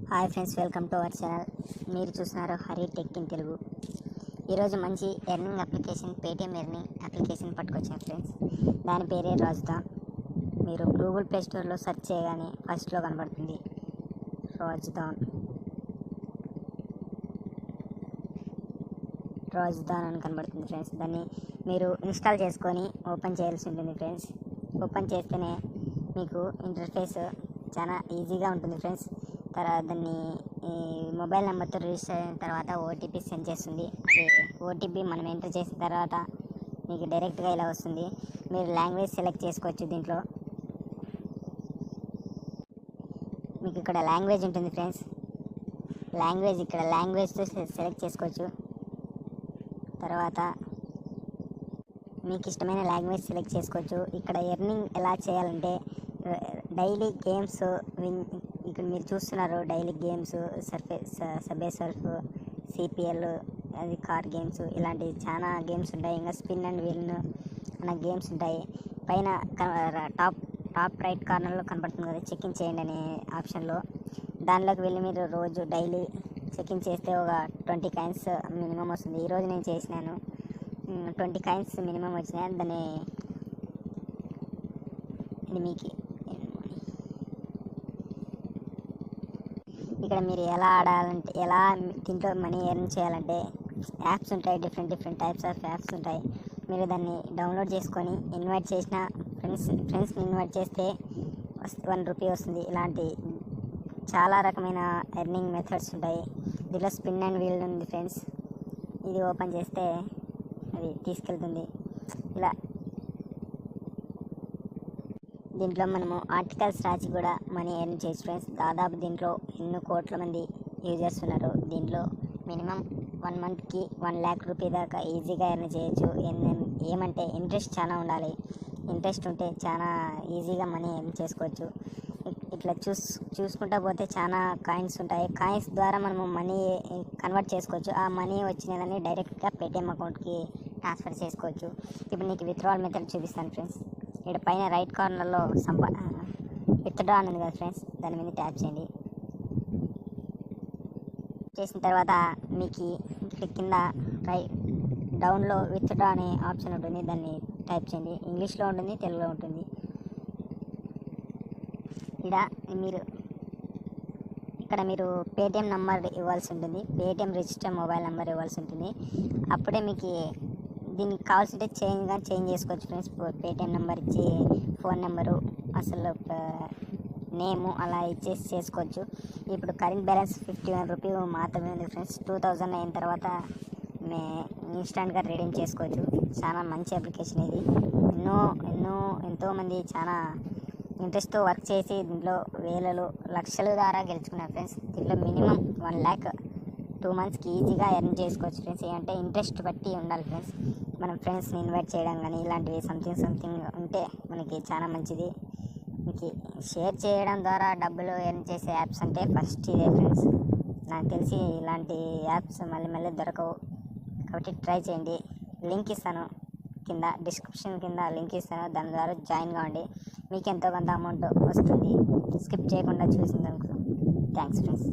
Hi friends, welcome to our channel. మీరు చూస్తున్నారు Hari tech in Telugu. ఈరోజు మంచి earning application, Paytm earning application పట్టుకొచ్చాను ఫ్రెండ్స్. దాని పేరే రాజ్దాన్. మీరు గూగుల్ ప్లే స్టోర్లో సెర్చ్ చేయగానే ఫస్ట్లో కనబడుతుంది రాజ్దాన్ అని కనబడుతుంది ఫ్రెండ్స్. దాన్ని మీరు ఇన్స్టాల్ చేసుకొని ఓపెన్ చేయాల్సి ఉంటుంది ఫ్రెండ్స్. ఓపెన్ చేస్తేనే మీకు ఇంటర్ఫేస్ చాలా ఈజీగా ఉంటుంది ఫ్రెండ్స్. తర్వాత దాన్ని ఈ మొబైల్ నెంబర్తో రిజిస్టర్ అయిన తర్వాత ఓటీపీ సెండ్ చేస్తుంది. ఓటీపీ మనం ఎంటర్ చేసిన తర్వాత మీకు డైరెక్ట్గా ఇలా వస్తుంది. మీరు లాంగ్వేజ్ సెలెక్ట్ చేసుకోవచ్చు. దీంట్లో మీకు ఇక్కడ లాంగ్వేజ్ ఉంటుంది ఫ్రెండ్స్. ఇక్కడ లాంగ్వేజ్తో సెలెక్ట్ చేసుకోవచ్చు. తర్వాత మీకు ఇష్టమైన లాంగ్వేజ్ సెలెక్ట్ చేసుకోవచ్చు. ఇక్కడ ఎర్నింగ్ ఎలా చేయాలంటే డైలీ గేమ్స్, ఇక్కడ మీరు చూస్తున్నారు daily games, subway Surf, CPL, అది కార్ గేమ్స్, ఇలాంటి చాలా గేమ్స్ ఉంటాయి. ఇంకా స్పిన్ అండ్ విన్ అన్న గేమ్స్ ఉంటాయి. పైన టాప్ రైట్ కార్నర్లో కనబడుతుంది కదా, చెక్ ఇన్ చేయండి అనే ఆప్షన్లో. దానిలోకి వెళ్ళి మీరు రోజు డైలీ చెక్ ఇన్ చేస్తే ఒక 20 కాయిన్స్ మినిమం వస్తుంది. ఈరోజు నేను చేసినాను, 20 కాయిన్స్ మినిమం వచ్చినాయి. దాన్ని ఇది మీకు ఇక్కడ మీరు ఎలా ఆడాలంటే, ఎలా దీంట్లో మనీ ఎర్న్ చేయాలంటే యాప్స్ ఉంటాయి. డిఫరెంట్ టైప్స్ ఆఫ్ యాప్స్ ఉంటాయి. మీరు దాన్ని డౌన్లోడ్ చేసుకొని ఇన్వైట్ చేసిన ఫ్రెండ్స్ని ఇన్వైట్ చేస్తే 1 రూపీ వస్తుంది. ఇలాంటి చాలా రకమైన ఎర్నింగ్ మెథడ్స్ ఉంటాయి. దీంట్లో స్పిన్ అండ్ వీల్ ఉంది ఫ్రెండ్స్. ఇది ఓపెన్ చేస్తే అది తీసుకెళ్తుంది. ఇలా దీంట్లో మనము ఆర్టికల్స్ రాసి కూడా మనీ ఎర్న్ చేయొచ్చు ఫ్రెండ్స్. దాదాపు దీంట్లో ఎన్నో కోట్ల మంది యూజర్స్ ఉన్నారు. దీంట్లో మినిమం 1 మంత్కి 1 lakh రూపీ దాకా ఈజీగా ఎర్న్ చేయొచ్చు. ఏమంటే ఇంట్రెస్ట్ చాలా ఉండాలి. ఇంట్రెస్ట్ ఉంటే చాలా ఈజీగా మనీ ఎర్న్ చేసుకోవచ్చు. ఇట్లా చూసుకుంటా పోతే చాలా కాయిన్స్ ఉంటాయి. కాయిన్స్ ద్వారా మనము మనీ కన్వర్ట్ చేసుకోవచ్చు. ఆ మనీ వచ్చినదని డైరెక్ట్గా పేటిఎం అకౌంట్కి ట్రాన్స్ఫర్ చేసుకోవచ్చు. ఇప్పుడు నీకు విత్డ్రావల్ మెథడ్ చూపిస్తాను ఫ్రెండ్స్. ఇక్కడ పైన రైట్ కార్నర్లో విత్డ్రా అని ఉంది కదా ఫ్రెండ్స్, దాని మీద ట్యాప్ చేయండి. చేసిన తర్వాత మీకు ఇక్కడ కింద డౌన్లో విత్డ్రా అనే ఆప్షన్ ఉంటుంది. దాన్ని టైప్ చేయండి. ఇంగ్లీష్లో ఉంటుంది, తెలుగులో ఉంటుంది. ఇక్కడ మీరు పేటిఎం నెంబర్ ఇవ్వాల్సి ఉంటుంది. పేటిఎం రిజిస్టర్ మొబైల్ నెంబర్ ఇవ్వాల్సి ఉంటుంది. అప్పుడే మీకు దీనికి కావాల్సింటే చేంజ్ చేసుకోవచ్చు ఫ్రెండ్స్. పేటిఎం నెంబర్ ఇచ్చి ఫోన్ నెంబరు, అసలు నేము అలా ఇచ్చేసి చేసుకోవచ్చు. ఇప్పుడు కరెంట్ బ్యాలెన్స్ 51 రూపీ మాత్రమే ఉంది ఫ్రెండ్స్. 2000 అయిన తర్వాత ఇన్స్టాంట్గా రిడీమ్ చేసుకోవచ్చు. చాలా మంచి అప్లికేషన్ ఇది. ఎంతోమంది చాలా ఇంట్రెస్ట్తో వర్క్ చేసి దీంట్లో వేలలు లక్షల ద్వారా గెలుచుకున్నారు ఫ్రెండ్స్. దీంట్లో మినిమం 1 lakh 2 మంత్స్కి ఈజీగా ఎర్న్ చేసుకోవచ్చు ఫ్రెండ్స్. అంటే ఇంట్రెస్ట్ బట్టి ఉండాలి ఫ్రెండ్స్. మనం ఫ్రెండ్స్ని ఇన్వైట్ చేయడం కానీ ఇలాంటివి సంథింగ్ ఉంటే మనకి చాలా మంచిది. మీకు షేర్ చేయడం ద్వారా డబ్బులు ఎర్న్ చేసే యాప్స్ అంటే ఫస్ట్ ఇదే ఫ్రెండ్స్. నాకు తెలిసి ఇలాంటి యాప్స్ మళ్ళీ దొరకవు. కాబట్టి ట్రై చేయండి. లింక్ ఇస్తాను కింద, డిస్క్రిప్షన్ కింద లింక్ ఇస్తాను. దాని ద్వారా జాయిన్ కావండి. మీకు ఎంతో కొంత అమౌంట్ వస్తుంది. స్కిప్ చేయకుండా చూసినందుకు థ్యాంక్స్ ఫ్రెండ్స్.